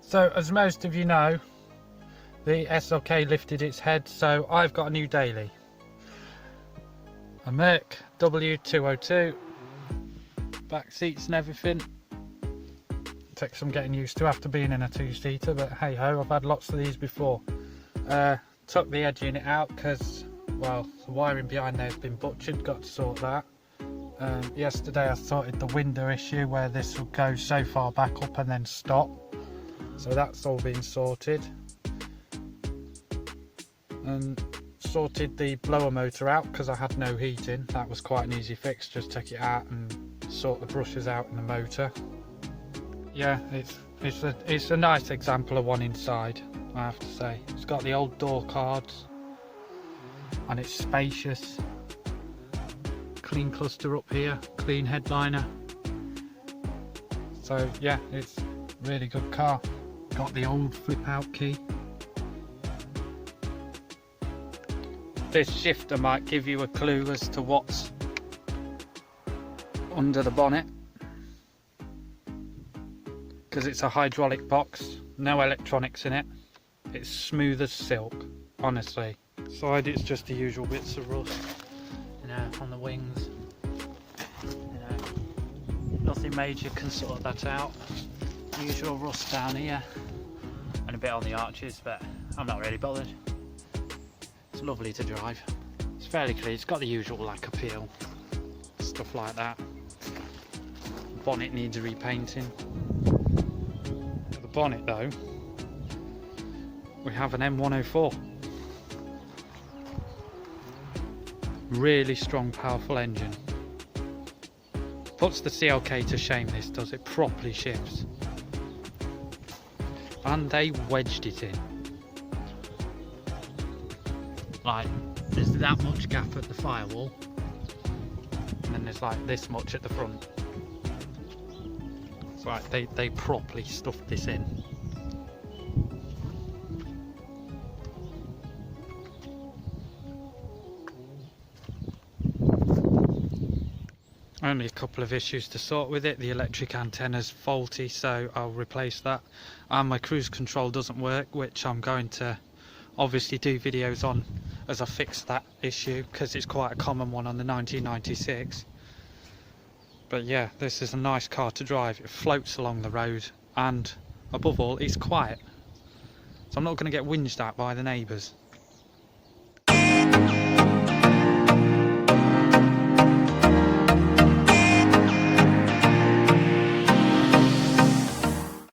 So as most of you know, the SLK lifted its head, so I've got a new daily. A Merc W202, back seats and everything. Takes some getting used to after being in a two-seater, but hey ho, I've had lots of these before. Took the edge unit out because, well, the wiring behind there has been butchered, got to sort that. Yesterday I sorted the window issue where this will go so far back up and then stop. So that's all been sorted. And sorted the blower motor out because I had no heating. That was quite an easy fix, just take it out and sort the brushes out in the motor. Yeah, it's a nice example of one inside, I have to say. It's got the old door cards and it's spacious. Clean cluster up here, clean headliner. So yeah, it's a really good car. Got the old flip out key. This shifter might give you a clue as to what's under the bonnet, because it's a hydraulic box, no electronics in it. It's smooth as silk, honestly. Side, it's just the usual bits of rust, you know, on the wings. You know, nothing major, can sort that out. Usual rust down here and a bit on the arches, but I'm not really bothered. It's lovely to drive. It's fairly clean. It's got the usual lack appeal, stuff like that. The bonnet needs repainting. The bonnet though, we have an M104. Really strong, powerful engine. Puts the CLK to shame, this does. It properly shifts. And they wedged it in. Like, there's that much gap at the firewall, and then there's like this much at the front. It's like they properly stuffed this in. Only a couple of issues to sort with it. The electric antenna's faulty, so I'll replace that. And my cruise control doesn't work, which I'm going to obviously do videos on as I fix that issue, because it's quite a common one on the 1996. But yeah, this is a nice car to drive. It floats along the road, and above all, it's quiet. So I'm not going to get whinged at by the neighbours.